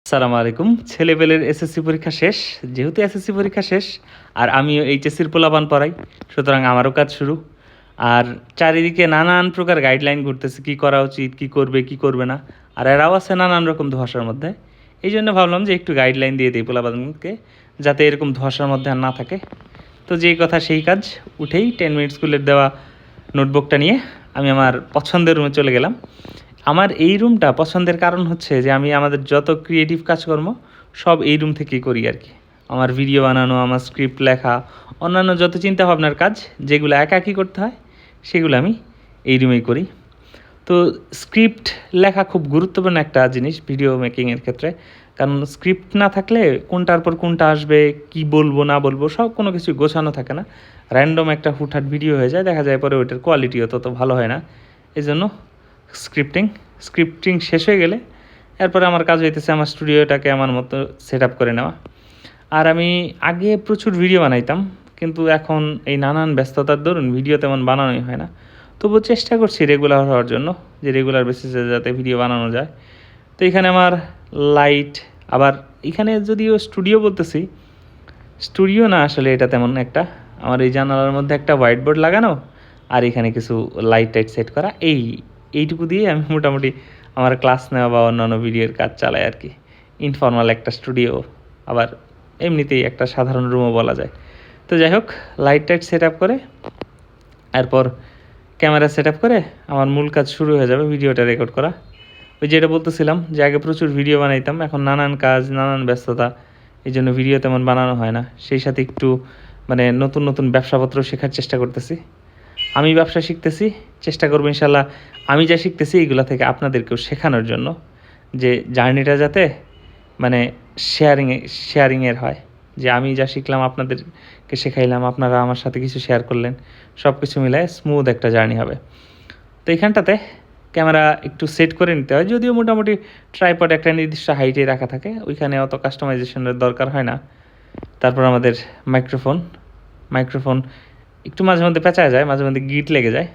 আসসালামু আলাইকুম। ছেলেপেলের এসএসসি পরীক্ষা শেষ। যেহেতু এসএসসি পরীক্ষা শেষ আর আমিও এইচএসসির পোলাপান পড়াই, সুতরাং আমারও কাজ শুরু। আর চারিদিকে নানান প্রকার গাইডলাইন ঘুরতেছে, কী করা উচিত, কী করবে, কী করবে না। আর এরাও আছে নানান রকম ধোঁয়াশার মধ্যে। এই জন্য ভাবলাম যে একটু গাইডলাইন দিয়ে দিই পোলাপানকে, যাতে এরকম ধোঁয়াশার মধ্যে আর না থাকে। তো যেই কথা সেই কাজ, উঠেই 10 মিনিট স্কুলের দেওয়া নোটবুকটা নিয়ে আমি আমার পছন্দের রুমে চলে গেলাম। আমার এই রুমটা পছন্দের কারণ হচ্ছে যে আমি আমাদের যত ক্রিয়েটিভ কাজকর্ম সব এই রুম থেকেই করি আর কি। আমার ভিডিও বানানো, আমার স্ক্রিপ্ট লেখা, অন্যান্য যত চিন্তা ভাবনার কাজ যেগুলো একাকী করতে হয় সেগুলো আমি এই রুমেই করি। তো স্ক্রিপ্ট লেখা খুব গুরুত্বপূর্ণ একটা জিনিস ভিডিও মেকিংয়ের ক্ষেত্রে, কারণ স্ক্রিপ্ট না থাকলে কোনটার পর কোনটা আসবে, কি বলবো না বলবো সব কোনো কিছু গোছানো থাকে না, র্যান্ডম একটা হুটহাট ভিডিও হয়ে যায়, দেখা যায় পরে ওইটার কোয়ালিটিও তত ভালো হয় না। এই জন্য স্ক্রিপ্টিং শেষ হয়ে গেলে এরপরে আমার কাজ হইতেছে আমার স্টুডিওটাকে আমার মতো সেট আপ করে নেওয়া। আর আমি আগে প্রচুর ভিডিও বানাইতাম, কিন্তু এখন এই নানান ব্যস্ততার দরুন ভিডিও তেমন বানানোই হয় না। তবুও চেষ্টা করছি রেগুলার হওয়ার জন্য, যে রেগুলার বেসিসে যাতে ভিডিও বানানো যায়। তো এখানে আমার লাইট, আবার এখানে যদিও স্টুডিও বলতেছি, স্টুডিও না আসলে এটা তেমন একটা, আমার এই জানালার মধ্যে একটা হোয়াইট বোর্ড লাগানো আর এখানে কিছু লাইট টাইট সেট করা, এইটুকু দিয়ে আমি মোটামুটি আমার ক্লাস নেওয়া বা অন্যান্য ভিডিওর কাজ চালাই আর কি। ইনফর্মাল একটা স্টুডিও, আবার এমনিতেই একটা সাধারণ রুমও বলা যায়। তো যাই হোক, লাইট টাইট সেট আপ করে এরপর ক্যামেরা সেট আপ করে আমার মূল কাজ শুরু হয়ে যাবে, ভিডিওটা রেকর্ড করা। ওই যেটা বলতেছিলাম যে আগে প্রচুর ভিডিও বানাইতাম, এখন নানান কাজ, নানান ব্যস্ততা, এই জন্য ভিডিও তেমন বানানো হয় না। সেই সাথে একটু নতুন নতুন ব্যবসাপত্র শেখার চেষ্টা করতেছি। আমি ব্যবসা শিখতেছি, চেষ্টা করবো ইনশাল্লাহ আমি যা শিখতেছি এইগুলো থেকে আপনাদেরকেও শেখানোর জন্য, যে জার্নিটা যাতে মানে শেয়ারিংয়ের হয়, যে আমি যা শিখলাম আপনাদেরকে শেখাইলাম, আপনারা আমার সাথে কিছু শেয়ার করলেন, সব কিছু মিলায় স্মুথ একটা জার্নি হবে। তো এইখানটাতে ক্যামেরা একটু সেট করে নিতে হয়, যদিও মোটামুটি ট্রাইপড একটা নির্দিষ্ট হাইটে রাখা থাকে, ওইখানে অত কাস্টমাইজেশনের দরকার হয় না। তারপর আমাদের মাইক্রোফোন একটু মাঝে মধ্যে পেঁচা যায়, মাঝে মধ্যে গিট লেগে যায়।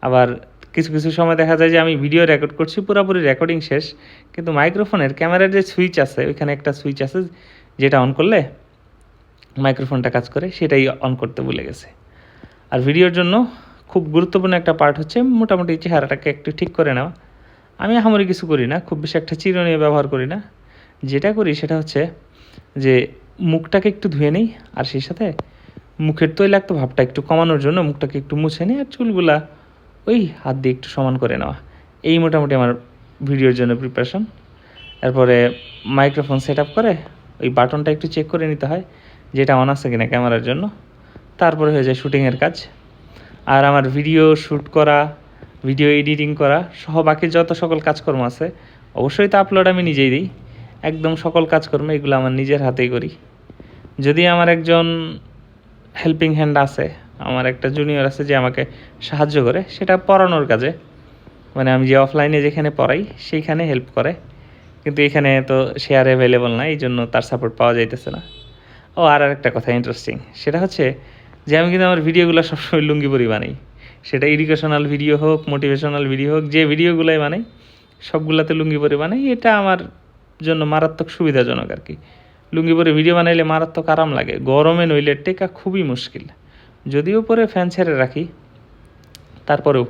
আবার কিছু কিছু সময় দেখা যায় যে আমি ভিডিও রেকর্ড করছি, পুরোপুরি রেকর্ডিং শেষ, কিন্তু মাইক্রোফোনের ক্যামেরার যে সুইচ আছে, ওইখানে একটা সুইচ আছে যেটা অন করলে মাইক্রোফোনটা কাজ করে, সেটাই অন করতে ভুলে গেছে। আর ভিডিওর জন্য খুব গুরুত্বপূর্ণ একটা পার্ট হচ্ছে মোটামুটি চেহারাটাকে একটু ঠিক করে নেওয়া। আমি আহামরি কিছু করি না, খুব বেশি একটা চিরুনি ব্যবহার করি না। যেটা করি সেটা হচ্ছে যে মুখটাকে একটু ধুয়ে নিই, আর সেই সাথে মুখের তৈলাক্ত ভাবটা একটু কমানোর জন্য মুখটাকে একটু মুছে নিই, আর চুলগুলা ওই হাত দিয়ে একটু সমান করে নেওয়া। এই মোটামুটি আমার ভিডিওর জন্য প্রিপারেশন। এরপরে মাইক্রোফোন সেট আপ করে ওই বাটনটা একটু চেক করে নিতে হয় যেটা অন আছে কিনা ক্যামেরার জন্য। তারপরে হয়ে যায় শুটিংয়ের কাজ। আর আমার ভিডিও শ্যুট করা, ভিডিও এডিটিং করা সহ বাকি যত সকল কাজকর্ম আছে, অবশ্যই তো আপলোড আমি নিজেই দিই। একদম সকল কাজকর্ম এগুলো আমার নিজের হাতেই করি। যদি আমার একজন হেল্পিং হ্যান্ড আছে, আমার একটা জুনিয়র আছে যে আমাকে সাহায্য করে, সেটা পড়ানোর কাজে, আমি যে অফলাইনে যেখানে পড়াই সেইখানে হেল্প করে, কিন্তু এখানে তো শেয়ার অ্যাভেলেবল না, এই জন্য তার সাপোর্ট পাওয়া যাইতেছে না। ও আর একটা কথা ইন্টারেস্টিং, সেটা হচ্ছে যে আমি কিন্তু আমার ভিডিওগুলো সবসময় লুঙ্গি পরি বানাই। সেটা এডুকেশনাল ভিডিও হোক, মোটিভেশনাল ভিডিও হোক, যে ভিডিওগুলোই বানাই সবগুলোতে লুঙ্গি পরে বানাই। এটা আমার জন্য মারাত্মক সুবিধাজনক আর কি। লুঙ্গি পরে ভিডিও বানাইলে মারাত্মক আরাম লাগে, গরমে নইলে টেকা খুবই মুশকিল। যদিও পরে ফ্যান ছেড়ে রাখি, তারপরেও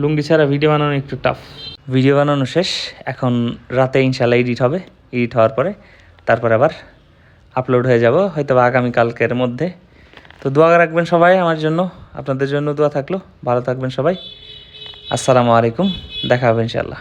লুঙ্গি ছাড়া ভিডিও বানানো একটু টাফ। ভিডিও বানানো শেষ, এখন রাতে ইনশাল্লাহ এডিট হবে। এডিট হওয়ার পরে তারপরে আবার আপলোড হয়ে যাব, হয়তো বা আগামীকালকের মধ্যে। তো দোয়া রাখবেন সবাই আমার জন্য, আপনাদের জন্য দোয়া থাকলো। ভালো থাকবেন সবাই। আসসালামু আলাইকুম, দেখা হবে ইনশাল্লাহ।